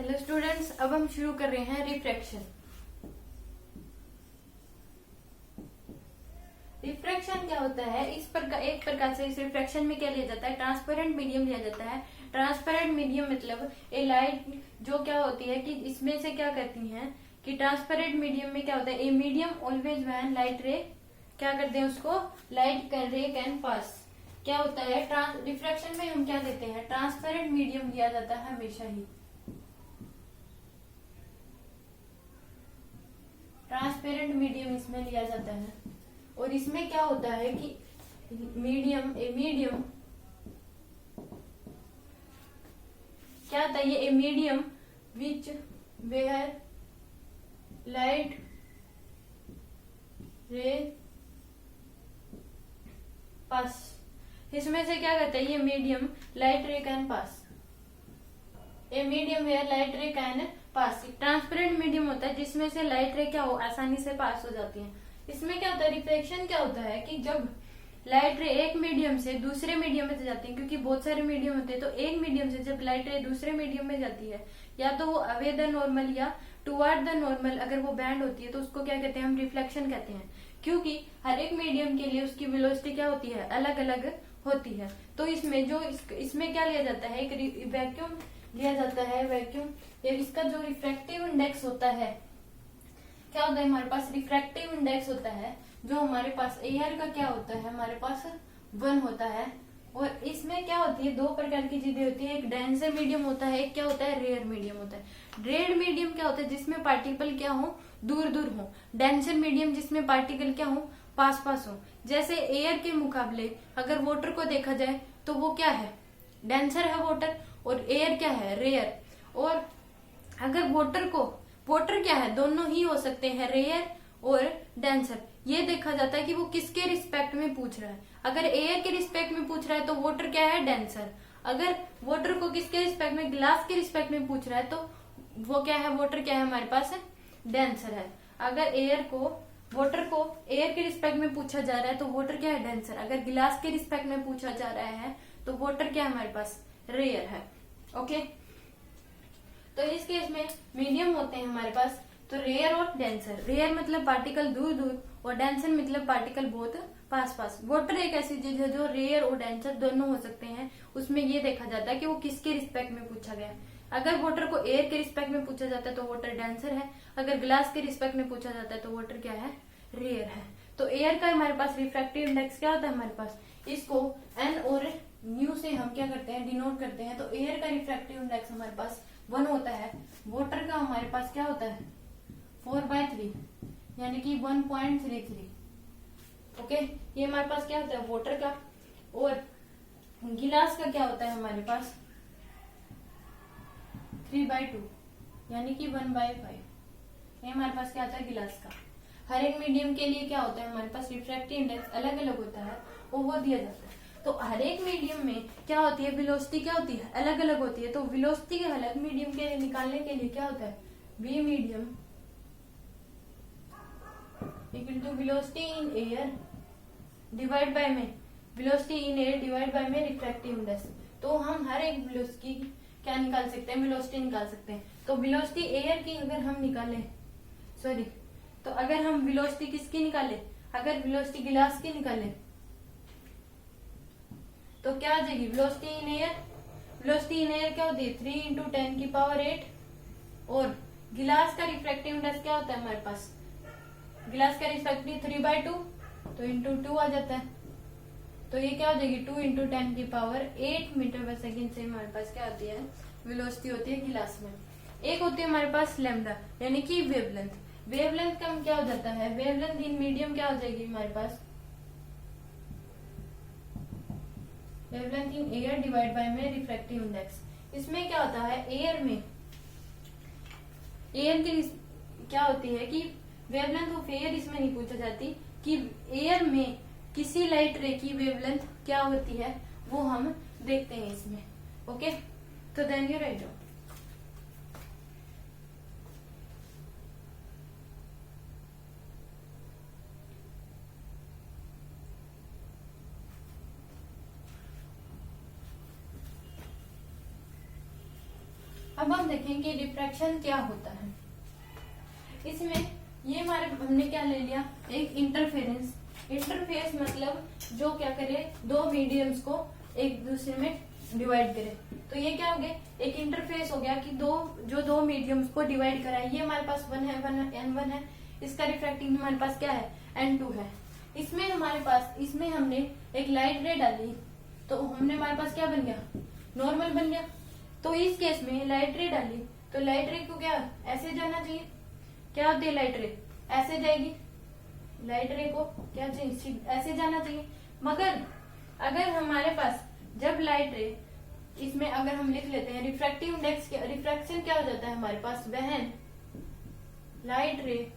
Hello students, अब हम शुरू कर रहे हैं रिफ्रैक्शन। रिफ्रैक्शन क्या होता है? एक प्रकार से इस रिफ्रैक्शन में क्या लिया जाता है? ट्रांसपेरेंट मीडियम लिया जाता है। ट्रांसपेरेंट मीडियम मतलब ए लाइट जो क्या होती है कि इसमें से क्या करती है कि ट्रांसपेरेंट मीडियम में क्या होता है, a medium always when light रे क्या करते हैं, उसको लाइट रे कैन पास। क्या होता है रिफ्रैक्शन में हम क्या देते हैं? ट्रांसपेरेंट मीडियम लिया जाता है हमेशा ही। ट्रांसपेरेंट मीडियम इसमें लिया जाता है और इसमें क्या होता है कि मीडियम क्या होता है, ये a medium which where light ray pass. इसमें से क्या कहता है, ये medium light ray can pass. A medium where light ray can pass. Transparent medium होता है जिसमें से लाइट रे क्या हो, आसानी से पास हो जाती है। इसमें क्या होता है, रिफ्लेक्शन क्या होता है कि जब लाइट रे एक मीडियम से दूसरे मीडियम में जाती है, क्योंकि बहुत सारे मीडियम होते हैं, तो एक मीडियम से जब लाइट रे दूसरे मीडियम में जाती है, या तो वो अवे द नॉर्मल या टुवर्ड द नॉर्मल, अगर वो बैंड होती है तो उसको क्या कहते हैं, हम रिफ्लेक्शन कहते हैं। क्योंकि हर एक मीडियम के लिए उसकी वेलोसिटी क्या होती है, अलग अलग होती है। तो इसमें इसमें क्या लिया जाता है, एक वैक्यूम लिया जाता है। वैक्यूम इसका जो रिफ्रैक्टिव इंडेक्स होता है, क्या होता है, हमारे पास रिफ्रैक्टिव इंडेक्स होता है जो हमारे पास एयर का क्या होता है, हमारे पास 1 होता है। और इसमें क्या होती है, 2 प्रकार की चीजें होती है, एक डेंसर मीडियम होता है, एक क्या होता है, रेयर मीडियम होता है। रेयर मीडियम क्या होता है, जिसमें पार्टिकल क्या हो, दूर दूर हो। डेंसर मीडियम जिसमें पार्टिकल क्या हो, पास पास हो। जैसे एयर के मुकाबले अगर वाटर को देखा जाए तो वो क्या है, डेंसर है वाटर, और एयर क्या है, रेयर। और अगर वाटर क्या है, दोनों ही हो सकते हैं, रेयर और डेंसर। ये देखा जाता है कि वो किसके रिस्पेक्ट में पूछ रहा है। अगर एयर के रिस्पेक्ट में पूछ रहा है तो वाटर क्या है, डेंसर। अगर वाटर को किसके रिस्पेक्ट में, ग्लास के रिस्पेक्ट में पूछ रहा है तो वो क्या है, वाटर क्या है हमारे पास, डेंसर है। अगर वाटर को एयर के रिस्पेक्ट में पूछा जा रहा है तो वाटर क्या है, डेंसर। अगर गिलास के रिस्पेक्ट में पूछा जा रहा है तो वाटर क्या है हमारे पास, रेयर है। ओके, तो इस केस में मीडियम होते हैं हमारे पास, तो रेयर और डेंसर। रेयर मतलब पार्टिकल दूर दूर, और डेंसर मतलब पार्टिकल बहुत पास पास। वाटर एक ऐसी चीज है जो रेयर और डेंसर दोनों हो सकते हैं। उसमें ये देखा जाता है कि वो किसके रिस्पेक्ट में पूछा गया। अगर वाटर को एयर के रिस्पेक्ट में पूछा जाता है तो वाटर डेंसर है। अगर ग्लास के रिस्पेक्ट में पूछा जाता है तो वाटर क्या है, रेयर है। तो एयर का हमारे पास रिफ्रैक्टिव इंडेक्स क्या होता है हमारे पास, इसको एन और न्यू से हम क्या करते हैं, डिनोट करते हैं। तो एयर का रिफ्रैक्टिव इंडेक्स हमारे पास 1 होता है। वाटर का हमारे पास क्या होता है, 4/3 यानी कि 1.33। ओके, ये हमारे पास क्या होता है वाटर का। और गिलास का क्या होता है हमारे पास, 3/2 यानी कि 1/5। ये हमारे पास क्या होता है गिलास का। हर एक मीडियम के लिए क्या होता है हमारे पास, रिफ्रैक्टिव इंडेक्स अलग अलग होता है, वो दिया जाता है। तो हर एक मीडियम में क्या होती है, वेलोसिटी क्या होती है, अलग अलग होती है। तो वेलोसिटी के अलग मीडियम के निकालने के लिए क्या होता है, V medium equal to velocity in air divide by में velocity in air divide by में रिफ्रैक्टिव इंडेक्स। तो हम हर एक वेलोसिटी क्या निकाल सकते हैं, वेलोसिटी निकाल सकते हैं। तो वेलोसिटी एयर की अगर हम निकालें, तो अगर हम वेलोसिटी किसकी निकाले, अगर वेलोसिटी गिलास की निकाले तो क्या आ जाएगी, velocity in air. Velocity in air क्या होती है, 3 × 10⁸ और गिलास का रिफ्रैक्टिव इंडेक्स क्या होता है हमारे पास, गिलास का रिफ्रैक्टिव 3/2 तो इंटू 2 आ जाता है। तो ये क्या हो जाएगी, 2 × 10⁸ मीटर/सेकंड से हमारे पास क्या होती है, वेलोसिटी होती है गिलास में। एक होती है हमारे पास लैम्डा यानी कि वेवलेंथ। वेवलेंथ का क्या हो जाता है, वेवलेंथ इन मीडियम क्या हो जाएगी हमारे पास, wavelength in air divide by में रिफ्रैक्टिव इंडेक्स। इसमें क्या होता है, एयर की क्या होती है कि वेवलेंथ ऑफ एयर इसमें नहीं पूछा जाती कि एयर में किसी लाइट रे की वेवलेंथ क्या होती है, वो हम देखते हैं इसमें। ओके, तो देन यू राइट डाउन। अब हम देखें कि रिफ्रैक्शन क्या होता है। इसमें ये हमारे हमने क्या ले लिया, एक इंटरफेरेंस। इंटरफेस मतलब जो क्या करे, दो मीडियम्स को एक दूसरे में डिवाइड करे। तो ये क्या हो गया, एक इंटरफेस हो गया कि दो मीडियम्स को डिवाइड करा है। ये हमारे पास वन है, N1 है। इसका रिफ्रैक्टिव हमारे पास क्या है, N2 है। इसमें हमारे पास, इसमें हमने एक लाइट रे डाली तो हमने हमारे पास क्या बन गया, नॉर्मल बन गया। तो इस केस में लाइट रे डाली तो लाइट रे को क्या ऐसे जाना चाहिए, क्या होती है लाइट रे, ऐसे जाएगी। लाइट रे को क्या चाहिए, ऐसे जाना चाहिए। मगर अगर हमारे पास जब लाइट रे, इसमें अगर हम लिख लेते हैं रिफ्रैक्टिव इंडेक्स, रिफ्रैक्शन क्या हो जाता है हमारे पास, वहन लाइट रे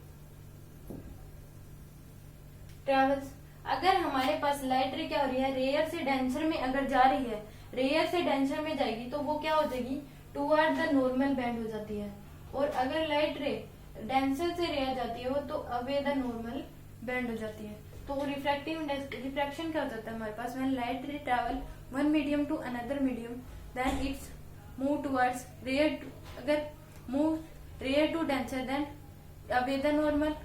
ट्रेवल्स। अगर हमारे पास लाइट रे क्या हो रही है, रेयर से डेंसर में अगर जा रही है, रेयर से डेंसर में जाएगी तो वो क्या हो जाएगी, टुवर्ड द नॉर्मल बैंड हो जाती है। और अगर लाइट रे डेंसर से रेयर जाती है वो तो अवे द नॉर्मल बैंड हो जाती है। तो रिफ्रैक्टिव रिफ्रैक्शन क्या हो जाता है हमारे पास, when light ray travel one medium to another medium then it's move towards rare, अगर move rare to denser then away the normal,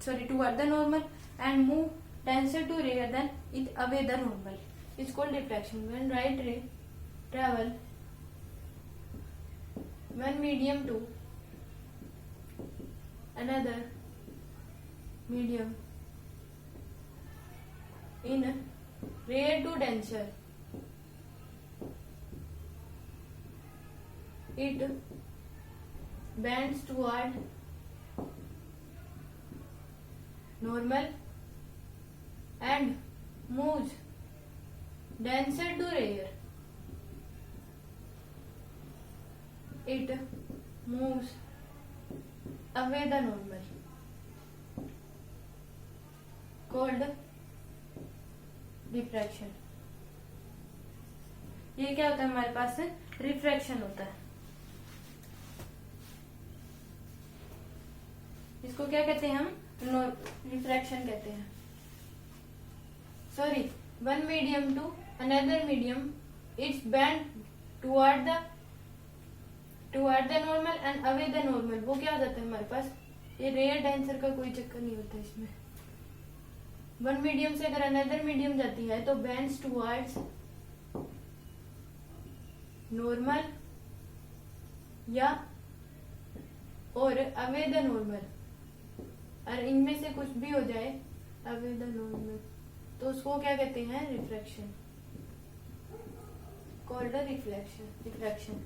sorry toward the normal, and move denser to rarer than it away the normal. It's called diffraction. When light ray travel one medium to another medium in rare to denser, it bends toward normal and moves denser to rare. It moves away the normal. Called diffraction. ये क्या होता है हमारे पास, refraction होता है। इसको क्या कहते हैं हम, रिफ्रैक्शन कहते हैं। Sorry, one medium to another medium, it's bend toward the normal and away the normal. वो क्या हो जाता है हमारे पास, ये रेयर डेंसर का कोई चक्कर नहीं होता इसमें। वन मीडियम से अगर अनदर मीडियम जाती है तो बैंड्स टुवर्ड्स नॉर्मल या और अवे द नॉर्मल, और इनमें से कुछ भी हो जाए अवे द नॉर्मल, तो उसको क्या कहते हैं, रिफ्रैक्शन, कॉल्ड रिफ्रैक्शन।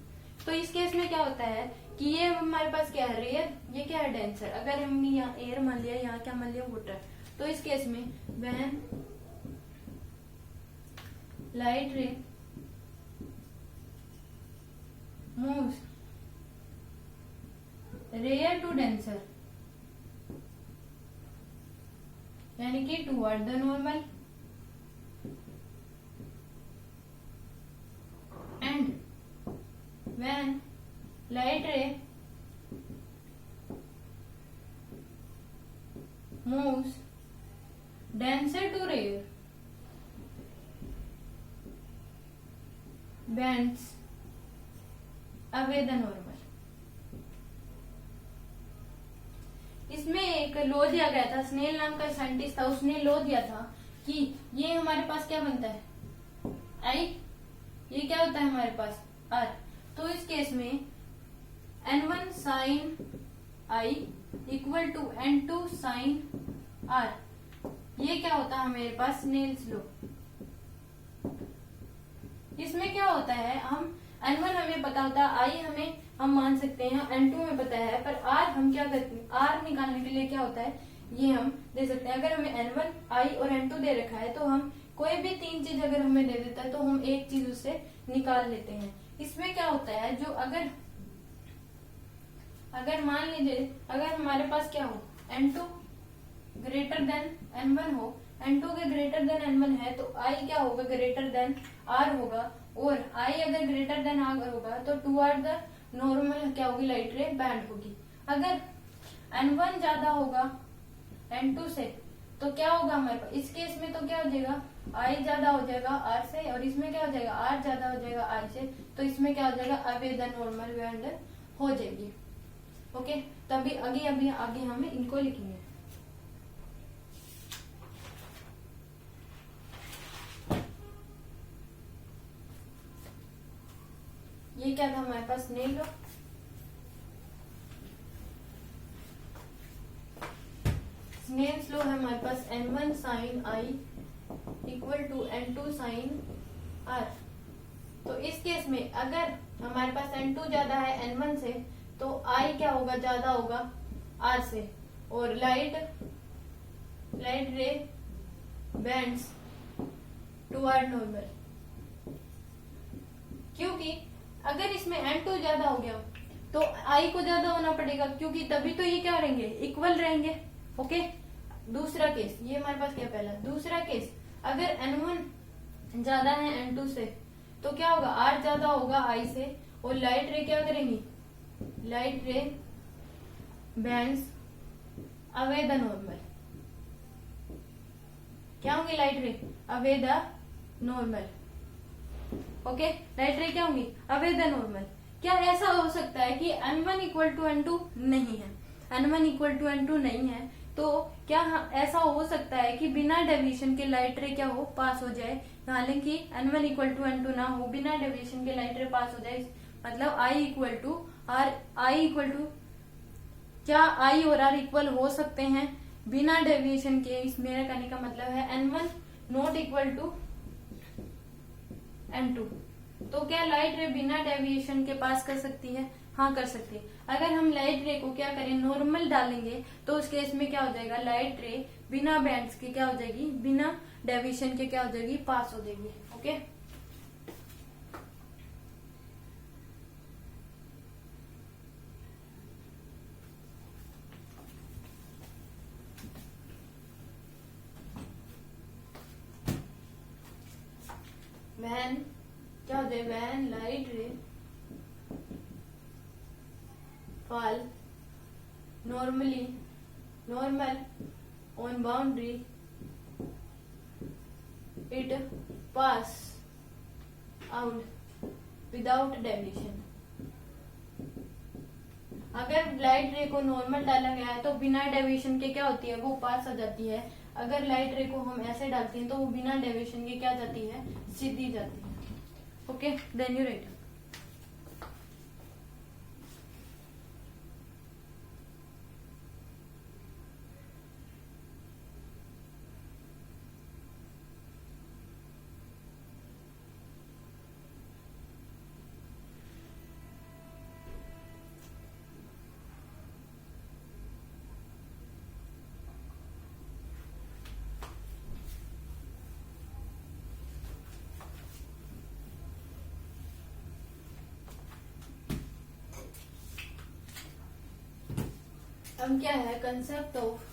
तो इस केस में क्या होता है कि ये हमारे पास क्या है, रेयर, ये क्या है, डेंसर। अगर हमने यहाँ एयर मान लिया, यहाँ क्या मान लिया, वाटर। तो इस केस में when light ray moves rarer to denser, यानी कि toward the normal, and when light ray moves denser to rare, bends away the normal. इसमें एक लॉ दिया गया था, स्नेल नाम का साइंटिस्ट था, उसने लॉ दिया था कि ये हमारे पास क्या बनता है, आई, ये क्या होता है हमारे पास, आर। तो इस केस में N1 sine i equal to N2 sine r, ये क्या होता है मेरे पास, स्नेल्स लॉ। इसमें क्या होता है, हम N1 हमें पता होता है, आई हमें हम मान सकते हैं, N2 में पता है, पर R हम क्या करते हैं, R निकालने के लिए क्या होता है, ये हम दे सकते हैं। अगर हमें N1 I और N2 दे रखा है तो हम कोई भी तीन चीज अगर हमें दे देता है तो हम एक चीज उससे निकाल लेते हैं। इसमें क्या होता है, जो अगर मान लीजिए अगर हमारे पास क्या हो, N2 ग्रेटर देन N1 हो, N2 के ग्रेटर देन N1 है तो I क्या होगा, ग्रेटर देन R होगा, और I अगर ग्रेटर देन R होगा तो टुवर्ड द नॉर्मल क्या होगी, लाइट रे बैंड होगी। अगर N1 ज्यादा होगा N2 से तो क्या होगा हमारे पास, इस केस में तो क्या हो जाएगा, I ज्यादा हो जाएगा R से, और इसमें क्या हो जाएगा, R ज्यादा हो जाएगा I से, तो इसमें क्या हो जाएगा, अवे द नॉर्मल बैंड हो जाएगी। ओके, तभी आगे हमें इनको लिखेंगे। ये क्या था हमारे पास, नेल लो। स्नेल्स लॉ है हमारे पास n1 sine i equal to n2 sine r. तो इस केस में अगर हमारे पास n2 ज्यादा है n1 से, तो I क्या होगा, ज्यादा होगा R से, और लाइट रे बेंड्स टुवर्ड नॉर्मल। क्योंकि अगर इसमें n2 ज्यादा हो गया तो I को ज्यादा होना पड़ेगा, क्योंकि तभी तो ये क्या रहेंगे, इक्वल रहेंगे। ओके, दूसरा केस, ये हमारे पास क्या पहला, दूसरा केस, अगर n1 ज्यादा है n2 से, तो क्या होगा, R ज्यादा होगा I से, और लाइट रे क्या करेंगी, लाइट रे बैंड्स अवे द नॉर्मल। क्या होंगे, लाइट रे away the normal. Okay, light रे क्या होंगी, अवे द नॉर्मल। क्या ऐसा हो सकता है कि n1 इक्वल टू n2 नहीं है, n1 इक्वल टू n2 नहीं है, तो क्या ऐसा हो सकता है कि बिना डेविएशन के लाइट रे क्या हो, पास हो जाए। हालांकि n1 इक्वल टू n2 ना हो, बिना डेविएशन के लाइट रे पास हो जाए, मतलब I equal to R, I equal to, क्या I और R इक्वल हो सकते हैं बिना डेविएशन के। इस मेरा कहने का मतलब है n1 not equal to n2। तो क्या लाइट रे बिना डेविएशन के पास कर सकती है, हाँ कर सकती है। अगर हम लाइट रे को क्या करें, नॉर्मल डालेंगे, तो उस केस में क्या हो जाएगा, लाइट रे बिना बैंड्स के क्या हो जाएगी, बिना डेविएशन के क्या हो जाएगी, पास हो जाएगी। ओके, वैन क्या हो जाए, when light ray fall normal on boundary, it pass out without deviation। अगर लाइट रे को नॉर्मल डाला गया है तो बिना डेविएशन के क्या होती है, वो पास हो जाती है। अगर लाइट रे को हम ऐसे डालते हैं तो वो बिना डेविएशन के क्या जाती है, सीधी जाती है। Okay, then you write. अब क्या है, concept of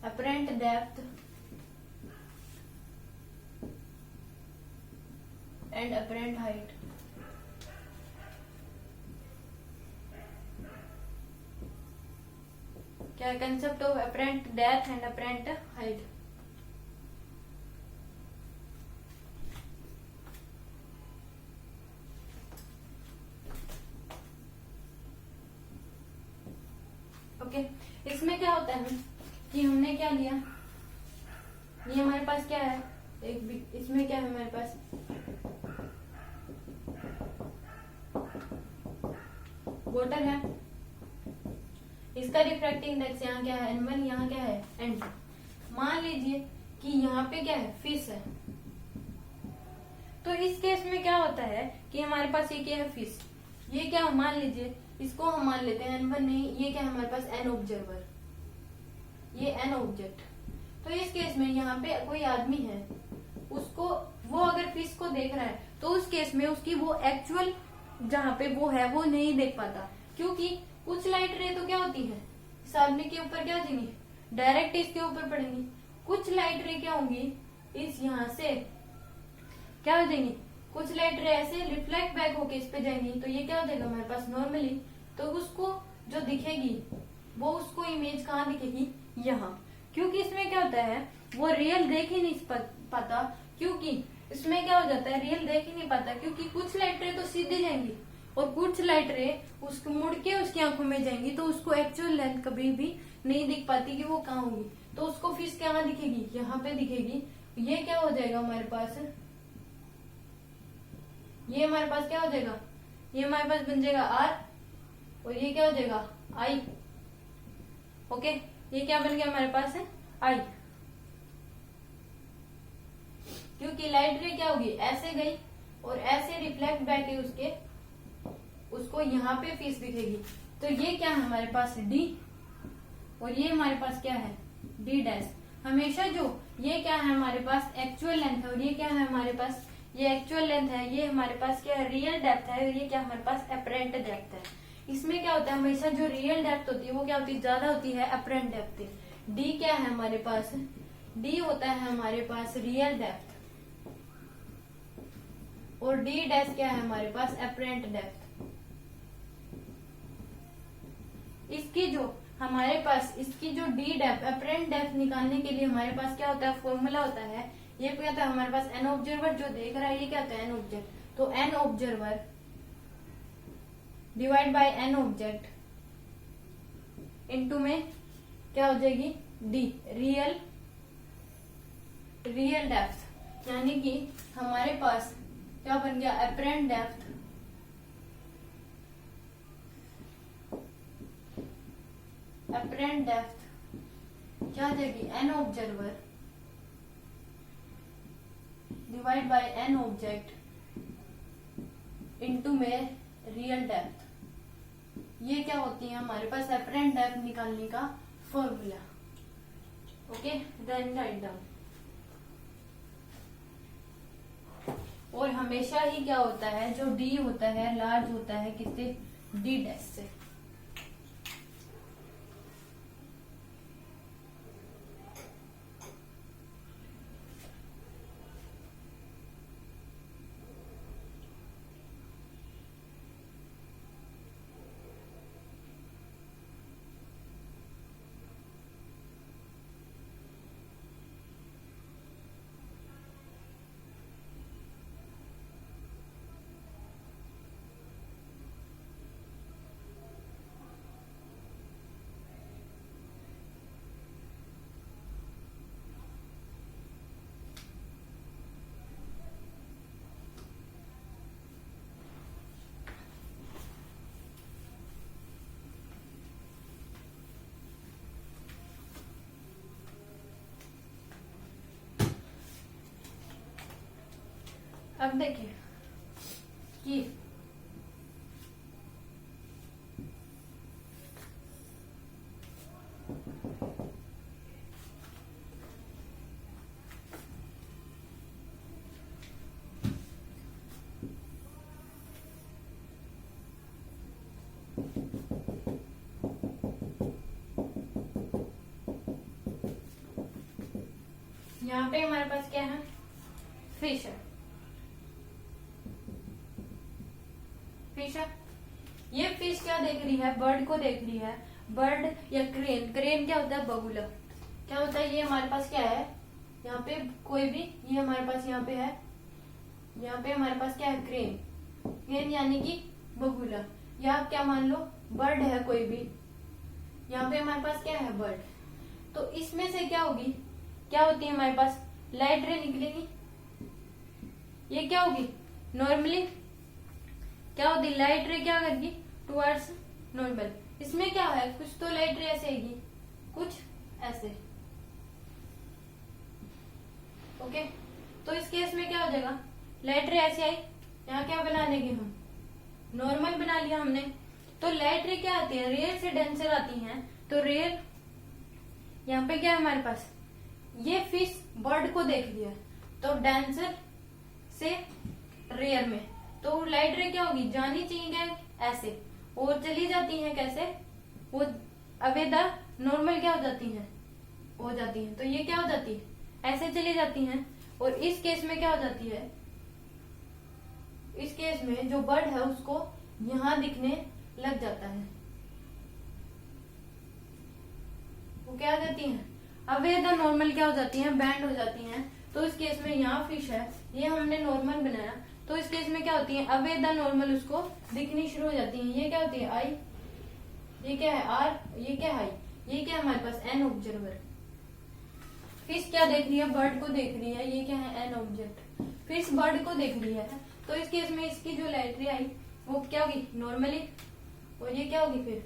apparent depth and apparent height. क्या है, concept of apparent depth and apparent height. Okay, इसमें क्या होता है कि हमने क्या लिया, ये हमारे पास क्या है, एक इसमें क्या है हमारे पास, वाटर है, इसका रिफ्रैक्टिव इंडेक्स यहाँ क्या है, n1, यहाँ क्या है, n2। मान लीजिए कि यहाँ पे क्या है, फिश है, तो इस केस में क्या होता है कि हमारे पास ये क्या है, फिश, ये क्या मान लीजिए, इसको हम मान लेते हैं n1 नहीं, ये क्या है हमारे पास, n ऑब्जर्वर, ये n ऑब्जेक्ट। तो इस केस में यहाँ पे कोई आदमी है, उसको, वो अगर फिश को देख रहा है, तो उस केस में उसकी वो एक्चुअल जहाँ पे वो है वो नहीं देख पाता, क्योंकि कुछ लाइट रे तो क्या होती है, इस आदमी के ऊपर क्या होती, डायरेक्ट इसके ऊपर पड़ेंगी। कुछ लाइट रे क्या होंगी, इस यहाँ से क्या हो जाएंगी, कुछ लाइट रे ऐसे रिफ्लेक्ट बैक होके इस पे जाएंगी, तो ये क्या हो जाएगा हमारे पास नॉर्मली, तो उसको जो दिखेगी वो उसको इमेज कहाँ दिखेगी, यहाँ। क्योंकि इसमें क्या होता है, वो रियल देख ही नहीं पाता, क्योंकि इसमें क्या हो जाता है, रियल देख ही नहीं पाता, क्योंकि कुछ लाइट रे तो सीधे जाएंगी, और कुछ लाइट रे उसको मुड़ के उसकी आंखों में जाएंगी, तो उसको एक्चुअल लेंथ कभी भी नहीं दिख पाती कि वो कहाँ होगी। तो उसको फिश कहाँ दिखेगी, यहाँ पे दिखेगी। ये क्या हो जाएगा हमारे पास, ये हमारे पास क्या हो जाएगा, ये हमारे पास बन जाएगा आर, और ये क्या हो जाएगा आई। ओके, ये क्या बन गया हमारे पास है आई, क्योंकि लाइट रे क्या होगी ऐसे गई और ऐसे रिफ्लेक्ट बैक है उसके, उसको यहाँ पे फिश दिखेगी। तो ये क्या है हमारे पास डी, और ये हमारे पास क्या है डी डैश। हमेशा जो ये क्या है हमारे पास एक्चुअल लेंथ है, और ये क्या है हमारे पास, ये एक्चुअल लेंथ है, ये हमारे पास क्या है रियल डेप्थ है, और ये क्या हमारे पास अपरेंट डेप्थ है। इसमें क्या होता है हमेशा जो रियल डेप्थ होती है वो क्या होती है ज्यादा होती है अपरेंट डेप्थ। डी क्या है हमारे पास, डी होता है हमारे पास रियल डेप्थ, और डी डैश क्या है हमारे पास अपरेंट डेप्थ। इसकी जो हमारे पास इसकी जो डी डेप्थ अपरेंट डेप्थ निकालने के लिए हमारे पास क्या होता है फॉर्मूला होता है। ये क्या होता है हमारे पास एन ऑब्जर्वर जो देख रहा है, ये क्या होता है एन ऑब्जेक्ट। तो an observer divide by an object into में क्या हो जाएगी डी रियल डेप्थ, यानी कि हमारे पास क्या बन गया अपरेंट डेप्थ क्या आ जाएगी an observer divide by an object into में रियल डेप्थ। ये क्या होती है हमारे पास अपरेंट डेप्थ निकालने का formula. Okay, then write down. और हमेशा ही क्या होता है जो डी होता है लार्ज होता है किससे, डी डैश से। अब देखिए कि यहाँ पे हमारे पास क्या है फिश है, फिश है। ये फिश क्या देख रही है, बर्ड को देख रही है। बर्ड या क्रेन, क्रेन क्या होता है बगुला, क्या होता है ये हमारे पास क्या है यहाँ पे कोई भी, ये हमारे पास यहाँ पे है, यहाँ पे हमारे पास क्या है क्रेन, क्रेन यानी कि बगुला, या आप क्या मान लो बर्ड है कोई भी, यहाँ पे हमारे पास क्या है बर्ड। तो इसमें से क्या होगी, क्या होती है हमारे पास लाइट रे निकलेगी, ये क्या होगी नॉर्मली क्या होती लाइट रे क्या करेगी टुवर्ड्स नॉर्मल। इसमें क्या है कुछ तो लाइट रे ऐसे आएगी कुछ ऐसे। ओके, तो इस केस में क्या हो जाएगा लाइट रे ऐसे आई, यहाँ क्या बना लेंगे हम नॉर्मल बना लिया हमने। तो लाइट रे क्या आती है रेयर से डेंसर आती हैं। तो रेयर यहाँ पे क्या है हमारे पास, ये फिश बर्ड को देख लिया तो डेंसर से रेयर में, तो लाइट रे क्या होगी जानी चाहिए ऐसे और चली जाती हैं कैसे, वो अवेदा नॉर्मल क्या हो जाती हैं हो जाती हैं। तो ये क्या हो जाती है ऐसे चली जाती हैं। और इस केस में क्या हो जाती है, इस केस में जो बर्ड है उसको यहां दिखने लग जाता है, वो क्या हो जाती हैं अवेदा नॉर्मल क्या हो जाती हैं बैंड हो जाती हैं। तो इस केस में यहाँ फिश है, ये हमने नॉर्मल बनाया, तो इस केस में क्या होती है, अवे द नॉर्मल उसको दिखनी शुरू हो जाती है। ये क्या होती है, आई, ये क्या है, आर, ये क्या है, ये क्या है हमारे पास, एन ऑब्जर्वर। फिश क्या देख रही है, बर्ड को देख रही है, ये क्या है, एन ऑब्जेक्ट। फिश बर्ड को देख रही है, तो इस केस में इसकी जो लाइट रे आई वो क्या होगी, नॉर्मली, और ये क्या होगी फिर,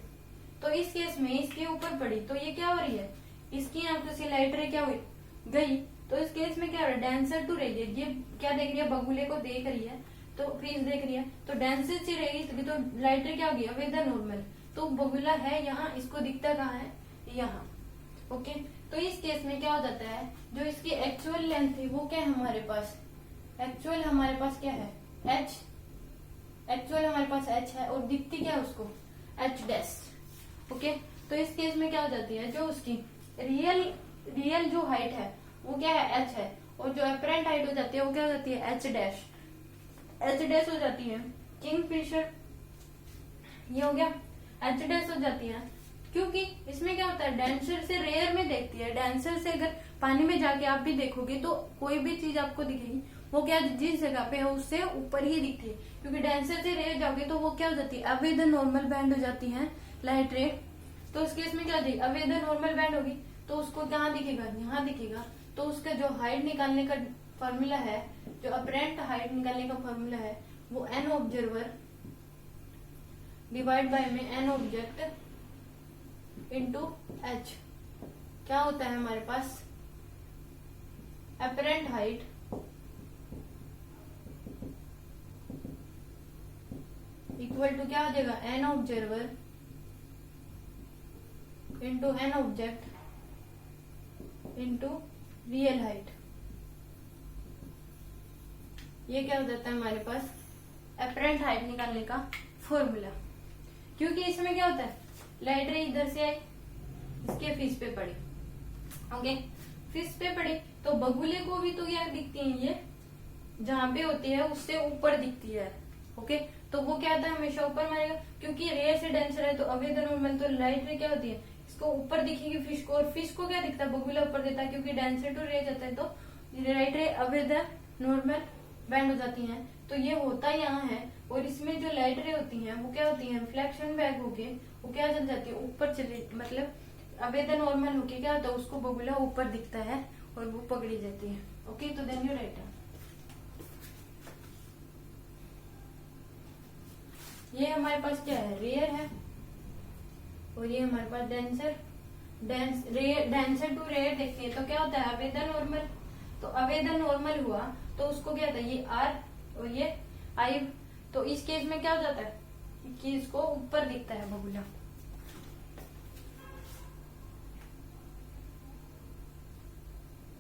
तो इस केस में इसके ऊपर पड़ी तो ये क्या हो रही है, इसकी आंखों से लाइट रे क्या हुई, गई। तो इस केस में क्या हो रहा है, डेंसर टू रही है, ये क्या देख रही है, बगुले को देख रही है, तो फिश देख रही है, तो डेंसर से रहेगी तो लाइट रे क्या होगी, अवे द नॉर्मल। तो बगुला है यहाँ, इसको दिखता कहाँ है, यहाँ। ओके, तो इस केस में क्या हो जाता है, जो इसकी एक्चुअल लेंथ है वो क्या है हमारे पास, एक्चुअल हमारे पास क्या है, एच, एक्चुअल हमारे पास एच है, और दिखती क्या है उसको, एच डैश। ओके, तो इस केस में क्या हो जाती है, जो उसकी रियल जो हाइट है वो क्या है, एच है, और जो अपरेंट हाइट हो जाती है वो क्या हो जाती है, एच डैश, एच डैश हो जाती है। किंगफिशर ये हो गया, एच डैश हो जाती है, क्योंकि इसमें क्या होता है, डेंसर से रेयर में देखती है। डेंसर से अगर पानी में जाके आप भी देखोगे तो कोई भी चीज आपको दिखेगी वो क्या जिस जगह पे है उससे ऊपर ही दिखती है, क्योंकि डेंसर से रेयर जाओगे तो वो क्या हो जाती है, अवे द नॉर्मल बैंड हो जाती है लाइट रे। तो उस केस में क्या हो जाएगी, अवे द नॉर्मल बैंड होगी, तो उसको कहाँ दिखेगा, यहाँ दिखेगा। तो उसका जो हाइट निकालने का फॉर्मूला है, जो अपरेंट हाइट निकालने का फॉर्मूला है, वो एन ऑब्जर्वर डिवाइड बाय में एन ऑब्जेक्ट इंटू एच क्या होता है हमारे पास, अपरेंट हाइट इक्वल टू क्या हो जाएगा, an observer into an object into real height. ये क्या हो जाता है हमारे पास, अपरेंट हाइट निकालने का फॉर्मूला। क्योंकि इसमें क्या होता है, लाइट रे इधर से आई, इसके फिश पे पड़ी, ओके, फिश पे पड़ी तो बगुले को भी तो क्या दिखती है, ये जहां पे होती है उससे ऊपर दिखती है। ओके, तो वो क्या आता है, हमेशा ऊपर मारेगा, क्योंकि रेयर से डेंसर है तो अवे द नॉर्मल, तो लाइट रे क्या होती है, इसको ऊपर दिखेगी फिश को, और फिश को क्या दिखता है, बगुला ऊपर देता है, क्योंकि डेंसर टू रेयर जाता है तो लाइट रे अवे द नॉर्मल बैंड हो जाती है। तो ये होता यहाँ है, और इसमें जो लाइट रे होती हैं वो क्या होती है, रिफ्लेक्शन बैक होके वो क्या चल जाती है, ऊपर चली, मतलब अवे द नॉर्मल होके क्या होता है, उसको बगुला ऊपर दिखता है और वो पकड़ी जाती है। ओके, तो देन यू राइट, ये हमारे पास क्या है, रेयर है, और ये हमारे पास डेंसर। डेंसर टू रेयर देखती है तो क्या होता है, अवे द नॉर्मल। तो अवे द नॉर्मल हुआ तो उसको क्या होता है, ये आर और ये आई। तो इस केस में क्या हो जाता है कि इसको ऊपर दिखता है बगुला।